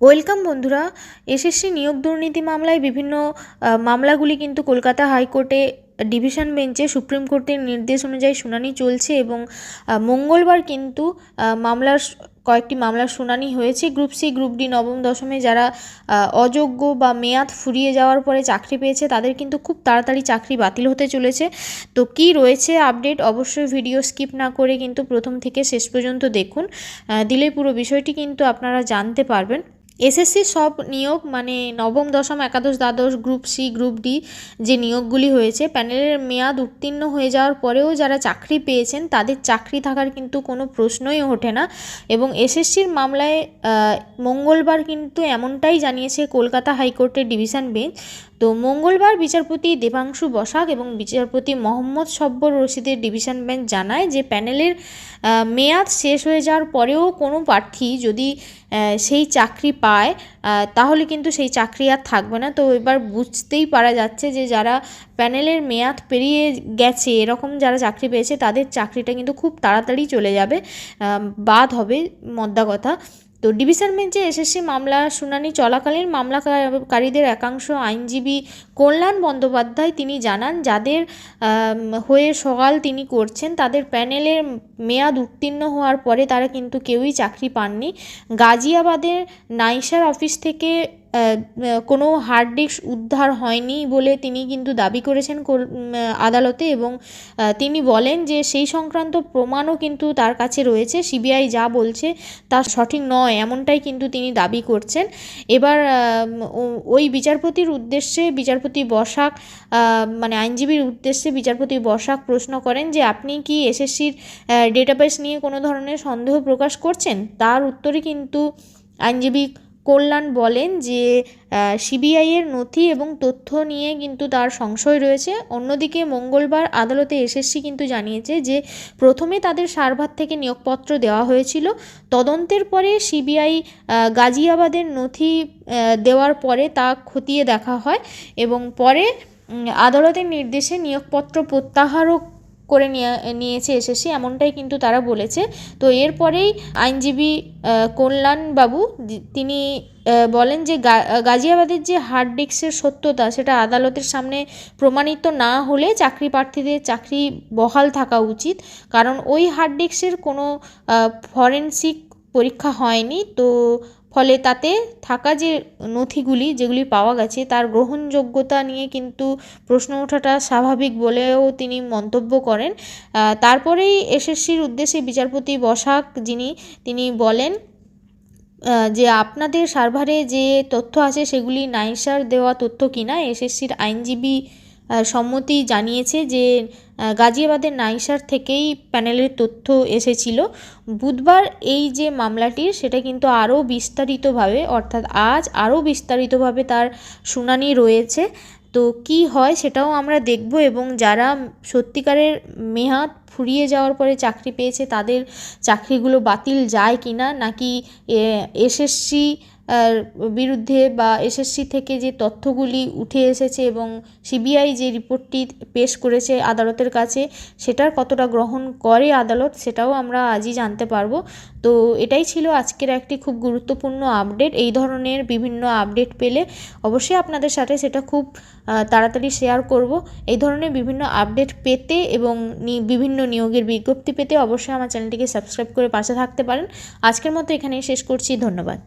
Welcome বন্ধুরা। SSC নিয়োগ দুর্নীতি মামলায় বিভিন্ন মামলাগুলি কিন্তু কলকাতা হাইকোর্টে ডিভিশন বেঞ্চে সুপ্রিম কোর্টের নির্দেশ অনুযায়ী শুনানি চলছে এবং মঙ্গলবার কিন্তু কয়েকটি মামলার শুনানি হয়েছে। গ্রুপ সি, গ্রুপ ডি, নবম দশমে যারা অযোগ্য বা মেয়াদ ফুরিয়ে যাওয়ার পরে চাকরি পেয়েছে তাদের কিন্তু খুব তাড়াতাড়ি চাকরি বাতিল হতে চলেছে। তো কি রয়েছে আপডেট, অবশ্যই ভিডিও স্কিপ না করে কিন্তু প্রথম থেকে শেষ পর্যন্ত দেখুন, দিলে পুরো বিষয়টি কিন্তু আপনারা জানতে পারবেন। এসএসসি সব নিয়োগ মানে নবম দশম একাদশ দ্বাদশ গ্রুপ সি, গ্রুপ ডি যে নিয়োগগুলি হয়েছে, প্যানেলের মেয়াদ উত্তীর্ণ হয়ে যাওয়ার পরেও যারা চাকরি পেয়েছেন তাদের চাকরি থাকার কিন্তু কোনো প্রশ্নই ওঠে না। এবং এসএসসির মামলায় মঙ্গলবার কিন্তু এমনটাই জানিয়েছে কলকাতা হাইকোর্টের ডিভিশন বেঞ্চ। তো মঙ্গলবার বিচারপতি দেবাংশু বসাক এবং বিচারপতি মোহাম্মদ সব্বর রশিদের ডিভিশন বেঞ্চ জানায় যে প্যানেলের মেয়াদ শেষ হয়ে যাওয়ার পরেও কোনো প্রার্থী যদি সেই চাকরি পায় তাহলে কিন্তু সেই চাকরি আর থাকবে না। তো এবার বুঝতেই পারা যাচ্ছে যে যারা প্যানেলের মেয়াদ পেরিয়ে গেছে এরকম যারা চাকরি পেয়েছে তাদের চাকরিটা কিন্তু খুব তাড়াতাড়ি চলে যাবে, বাদ হবে মোদ্দা কথা। তো ডিভিশন বেঞ্চে এসএসসি মামলা শুনানি চলাকালীন মামলাকারীদের একাংশ আইনজীবী কল্যাণ বন্দ্যোপাধ্যায় তিনি জানান যাদের হয়ে সওয়াল তিনি করছেন তাদের প্যানেলের মেয়াদ উত্তীর্ণ হওয়ার পরে তারা কিন্তু কেউই চাকরি পাননি। গাজিয়াবাদের নাইসার অফিস থেকে কোনো হার্ড ডিস্ক উদ্ধার হয়নি বলে তিনি কিন্তু দাবি করেছেন আদালতে এবং তিনি বলেন যে সেই সংক্রান্ত প্রমাণও কিন্তু তার কাছে রয়েছে, সিবিআই যা বলছে তা সঠিক নয় এমনটাই কিন্তু তিনি দাবি করছেন। এবার ওই বিচারপতির উদ্দেশ্যে বিচারপতি বসাক মানে আইনজীবীর উদ্দেশ্যে বিচারপতি বসাক প্রশ্ন করেন যে আপনি কি এসএসসির ডেটাবেস নিয়ে কোনো ধরনের সন্দেহ প্রকাশ করছেন? তার উত্তরে কিন্তু আইনজীবী কল্যাণ বলেন যে সিবিআইয়ের নথি এবং তথ্য নিয়ে কিন্তু তার সংশয় রয়েছে। অন্যদিকে মঙ্গলবার আদালতে এসএসসি কিন্তু জানিয়েছে যে প্রথমে তাদের সার্ভার থেকে নিয়োগপত্র দেওয়া হয়েছিল, তদন্তের পরে সিবিআই গাজিয়াবাদের নথি দেওয়ার পরে তা খতিয়ে দেখা হয় এবং পরে আদালতের নির্দেশে নিয়োগপত্র প্রত্যাহারও করে নিয়েছে এসএসসি, এমনটাই কিন্তু তারা বলেছে। তো এরপরেই আইনজীবী কল্যাণবাবু তিনি বলেন যে গাজিয়াবাদের যে হার্ড ডিস্কের সত্যতা সেটা আদালতের সামনে প্রমাণিত না হলে চাকরি প্রার্থীদের চাকরি বহাল থাকা উচিত, কারণ ওই হার্ড ডিস্কের কোনো ফরেনসিক পরীক্ষা হয়নি। তো ফলে তাতে থাকা যে নথিগুলি যেগুলি পাওয়া গেছে তার গ্রহণযোগ্যতা নিয়ে কিন্তু প্রশ্ন ওঠাটা স্বাভাবিক বলেও তিনি মন্তব্য করেন। তারপরেই এসএসসির উদ্দেশ্যে বিচারপতি বসাক তিনি বলেন যে আপনাদের সার্ভারে যে তথ্য আছে সেগুলি নাইসার দেওয়া তথ্য কিনা। এসএসসির আইনজীবী সম্মতি জানিয়েছে যে গাজিয়াবাদের নাইসার থেকেই প্যানেলের তথ্য এসেছিল। বুধবার এই যে মামলাটির সেটা কিন্তু আরও বিস্তারিতভাবে অর্থাৎ আজ আরও বিস্তারিতভাবে তার শুনানি রয়েছে। তো কি হয় সেটাও আমরা দেখব এবং যারা সত্যিকারের মেয়াদ ফুরিয়ে যাওয়ার পরে চাকরি পেয়েছে তাদের চাকরিগুলো বাতিল যায় কি না, নাকি এসএসসি বিরুদ্ধে বা এসএসসি থেকে যে তথ্যগুলি উঠে এসেছে এবং সিবিআই যে রিপোর্টটি পেশ করেছে আদালতের কাছে সেটার কতটা গ্রহণ করে আদালত সেটাও আমরা আজই জানতে পারবো। তো এটাই ছিল আজকের একটি খুব গুরুত্বপূর্ণ আপডেট। এই ধরনের বিভিন্ন আপডেট পেলে অবশ্যই আপনাদের সাথে সেটা খুব তাড়াতাড়ি শেয়ার করব। এই ধরনের বিভিন্ন আপডেট পেতে এবং বিভিন্ন নিয়োগের বিজ্ঞপ্তি পেতে অবশ্যই আমার চ্যানেলটিকে সাবস্ক্রাইব করে পাশে থাকতে পারেন। আজকের মতো এখানেই শেষ করছি, ধন্যবাদ।